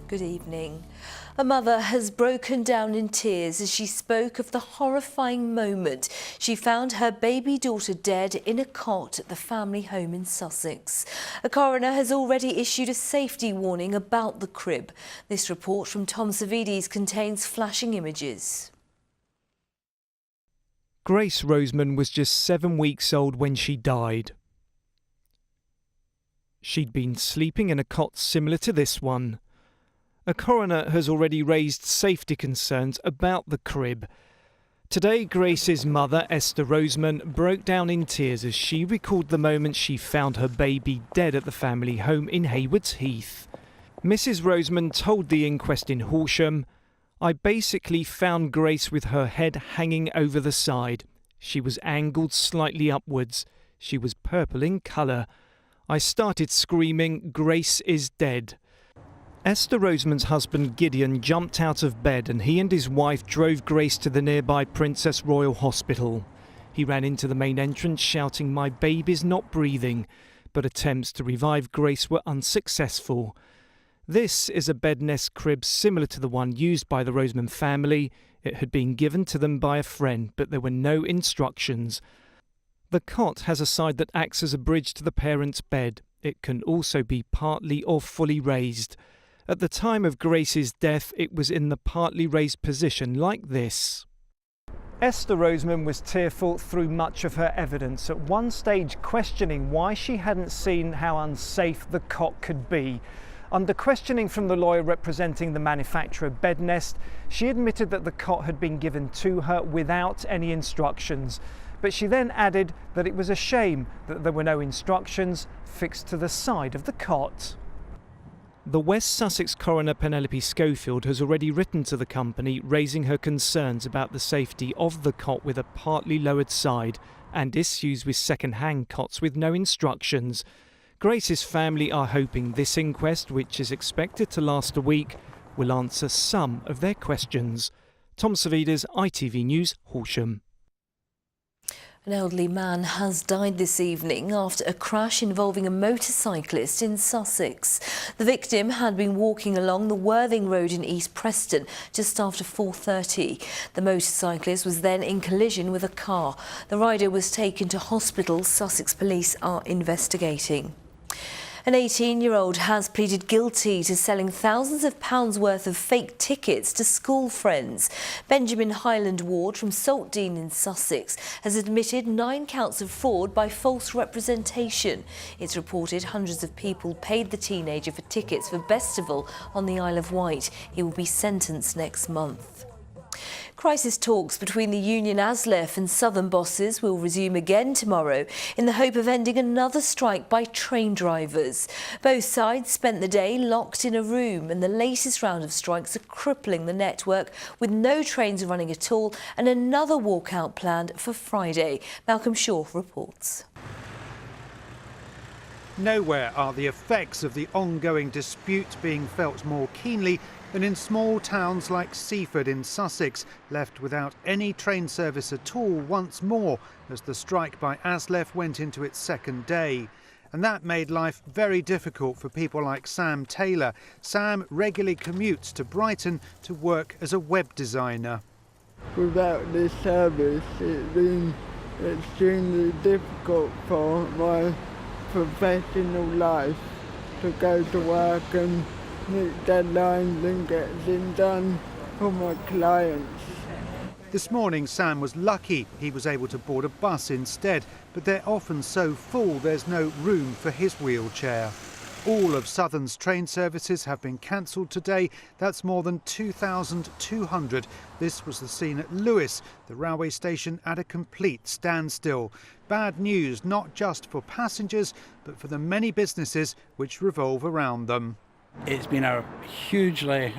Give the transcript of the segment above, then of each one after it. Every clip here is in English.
Good evening. A mother has broken down in tears as she spoke of the horrifying moment she found her baby daughter dead in a cot at the family home in Sussex. A coroner has already issued a safety warning about the crib. This report from Tom Savides contains flashing images. Grace Roseman was just 7 weeks old when she died. She'd been sleeping in a cot similar to this one. A coroner has already raised safety concerns about the crib. Today, Grace's mother, Esther Roseman, broke down in tears as she recalled the moment she found her baby dead at the family home in Haywards Heath. Mrs. Roseman told the inquest in Horsham, "I basically found Grace with her head hanging over the side. She was angled slightly upwards. She was purple in colour. I started screaming, 'Grace is dead.'" Esther Roseman's husband Gideon jumped out of bed and he and his wife drove Grace to the nearby Princess Royal Hospital. He ran into the main entrance shouting, "My baby's not breathing," but attempts to revive Grace were unsuccessful. This is a bed nest crib similar to the one used by the Roseman family. It had been given to them by a friend, but there were no instructions. The cot has a side that acts as a bridge to the parents' bed. It can also be partly or fully raised. At the time of Grace's death, it was in the partly raised position like this. Esther Roseman was tearful through much of her evidence, at one stage questioning why she hadn't seen how unsafe the cot could be. Under questioning from the lawyer representing the manufacturer Bed Nest, she admitted that the cot had been given to her without any instructions. But she then added that it was a shame that there were no instructions fixed to the side of the cot. The West Sussex coroner Penelope Schofield has already written to the company raising her concerns about the safety of the cot with a partly lowered side and issues with second-hand cots with no instructions. Grace's family are hoping this inquest, which is expected to last a week, will answer some of their questions. Tom Savides, ITV News, Horsham. An elderly man has died this evening after a crash involving a motorcyclist in Sussex. The victim had been walking along the Worthing Road in East Preston just after 4:30. The motorcyclist was then in collision with a car. The rider was taken to hospital. Sussex police are investigating. An 18-year-old has pleaded guilty to selling thousands of pounds worth of fake tickets to school friends. Benjamin Highland Ward from Saltdean in Sussex has admitted 9 counts of fraud by false representation. It's reported hundreds of people paid the teenager for tickets for Bestival on the Isle of Wight. He will be sentenced next month. Crisis talks between the union ASLEF and Southern bosses will resume again tomorrow in the hope of ending another strike by train drivers. Both sides spent the day locked in a room and the latest round of strikes are crippling the network with no trains running at all and another walkout planned for Friday. Malcolm Shaw reports. Nowhere are the effects of the ongoing dispute being felt more keenly than in small towns like Seaford in Sussex, left without any train service at all once more as the strike by ASLEF went into its second day. And that made life very difficult for people like Sam Taylor. Sam regularly commutes to Brighton to work as a web designer. Without this service, it's been extremely difficult for my professional life to go to work and meet deadlines and get things done for my clients. This morning Sam was lucky he was able to board a bus instead, but they're often so full there's no room for his wheelchair. All of Southern's train services have been cancelled today. That's more than 2,200. This was the scene at Lewes, the railway station at a complete standstill. Bad news not just for passengers, but for the many businesses which revolve around them. It's been a hugely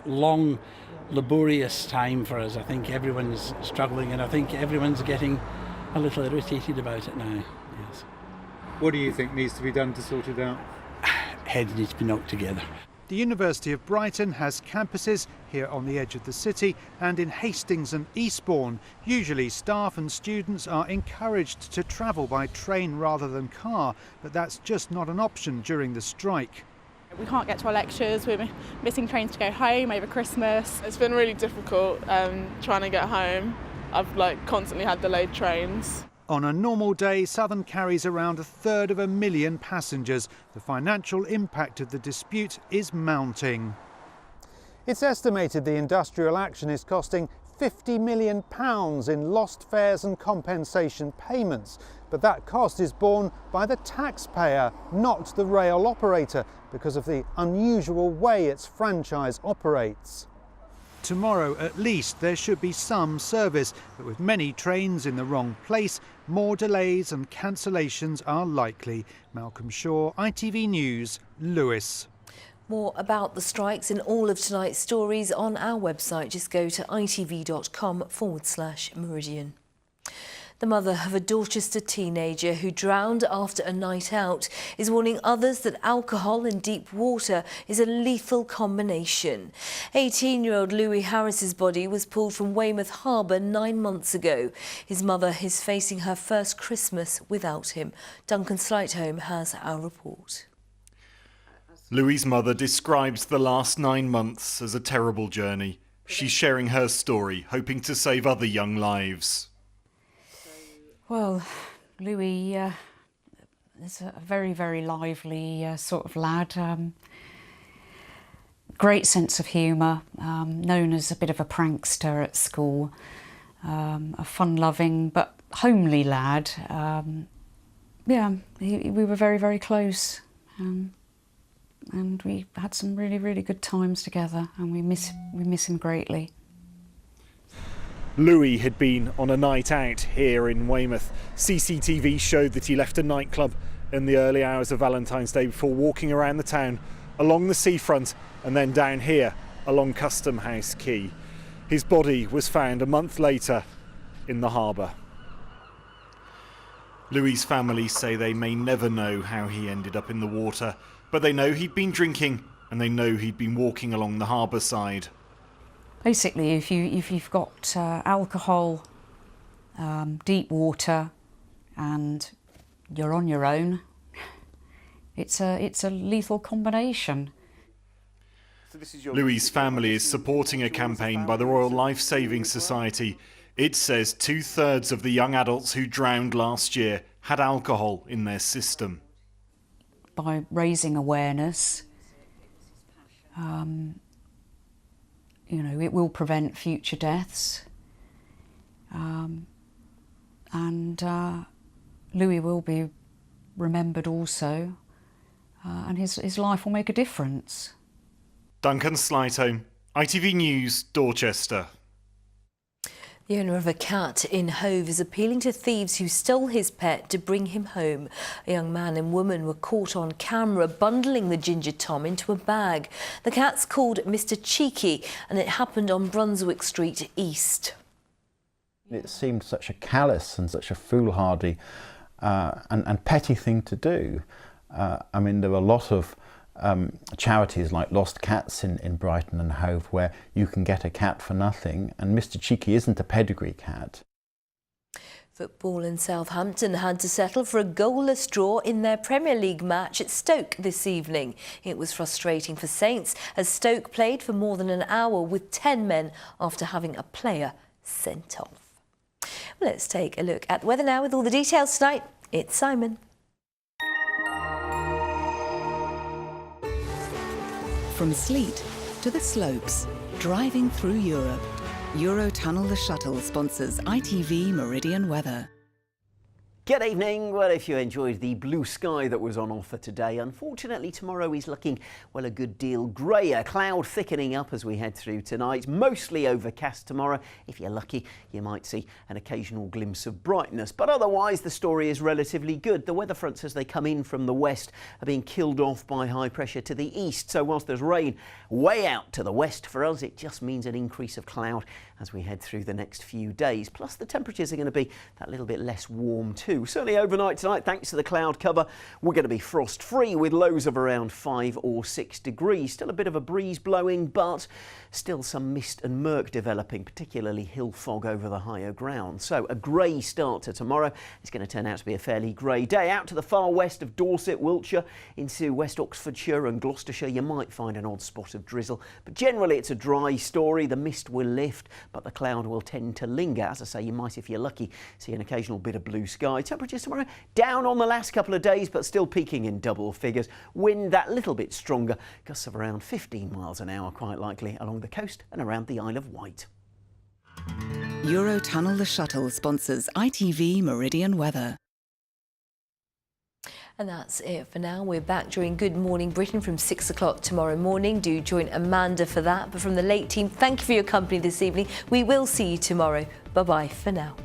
long, laborious time for us. I think everyone's struggling and I think everyone's getting a little irritated about it now. Yes. What do you think needs to be done to sort it out? Heads need to be knocked together. The University of Brighton has campuses here on the edge of the city and in Hastings and Eastbourne. Usually staff and students are encouraged to travel by train rather than car, but that's just not an option during the strike. We can't get to our lectures, we're missing trains to go home over Christmas. It's been really difficult trying to get home. I've constantly had delayed trains. On a normal day, Southern carries around 1/3 passengers. The financial impact of the dispute is mounting. It's estimated the industrial action is costing £50 million in lost fares and compensation payments. But that cost is borne by the taxpayer, not the rail operator, because of the unusual way its franchise operates. Tomorrow, at least, there should be some service, but with many trains in the wrong place, more delays and cancellations are likely. Malcolm Shaw, ITV News, Lewis. More about the strikes and all of tonight's stories on our website. Just go to itv.com/Meridian. The mother of a Dorchester teenager who drowned after a night out is warning others that alcohol and deep water is a lethal combination. 18-year-old Louis Harris's body was pulled from Weymouth Harbour 9 months ago. His mother is facing her first Christmas without him. Duncan Slightholme has our report. Louis's mother describes the last 9 months as a terrible journey. She's sharing her story, hoping to save other young lives. Well, Louis is a very, very lively sort of lad. Great sense of humour, known as a bit of a prankster at school. A fun-loving but homely lad. Yeah, we were very, very close. And we had some really, really good times together, and we miss him greatly. Louis had been on a night out here in Weymouth. CCTV showed that he left a nightclub in the early hours of Valentine's Day before walking around the town, along the seafront and then down here along Custom House Quay. His body was found a month later in the harbour. Louis's family say they may never know how he ended up in the water, but they know he'd been drinking and they know he'd been walking along the harbour side. Basically, if you've got alcohol, deep water, and you're on your own, it's a lethal combination. Louis's family is supporting a campaign by the Royal Life Saving Society. It says 2/3 of the young adults who drowned last year had alcohol in their system. By raising awareness, you know, it will prevent future deaths, and Louis will be remembered also, and his life will make a difference. Duncan Slightholme, ITV News, Dorchester. The owner of a cat in Hove is appealing to thieves who stole his pet to bring him home. A young man and woman were caught on camera bundling the ginger Tom into a bag. The cat's called Mr. Cheeky, and it happened on Brunswick Street East. It seemed such a callous and such a foolhardy and petty thing to do. I mean, there were a lot of charities like Lost Cats in Brighton and Hove where you can get a cat for nothing, and Mr. Cheeky isn't a pedigree cat. Football in Southampton had to settle for a goalless draw in their Premier League match at Stoke this evening. It was frustrating for Saints as Stoke played for more than an hour with 10 men after having a player sent off. Well, let's take a look at the weather now with all the details tonight. It's Simon. From sleet to the slopes, driving through Europe. Eurotunnel the Shuttle sponsors ITV Meridian weather. Good evening. Well, if you enjoyed the blue sky that was on offer today, unfortunately tomorrow is looking, well, a good deal greyer. Cloud thickening up as we head through tonight. Mostly overcast tomorrow. If you're lucky, you might see an occasional glimpse of brightness. But otherwise, the story is relatively good. The weather fronts as they come in from the west are being killed off by high pressure to the east. So whilst there's rain way out to the west for us, it just means an increase of cloud as we head through the next few days. Plus, the temperatures are going to be that little bit less warm too. Certainly overnight tonight, thanks to the cloud cover, we're going to be frost-free with lows of around 5 or 6 degrees. Still a bit of a breeze blowing, but Still some mist and murk developing, particularly hill fog over the higher ground. So a grey start to tomorrow. It's going to turn out to be a fairly grey day. Out to the far west of Dorset, Wiltshire, into West Oxfordshire and Gloucestershire, you might find an odd spot of drizzle. But generally it's a dry story. The mist will lift, but the cloud will tend to linger. As I say, you might, if you're lucky, see an occasional bit of blue sky. Temperatures tomorrow down on the last couple of days, but still peaking in double figures. Wind that little bit stronger, gusts of around 15 miles an hour, quite likely along the coast and around the Isle of Wight. Eurotunnel the Shuttle sponsors ITV Meridian weather. And that's it for now. We're back during Good Morning Britain from 6 o'clock tomorrow morning. Do join Amanda for that. But from the late team, thank you for your company this evening. We will see you tomorrow. Bye-bye for now.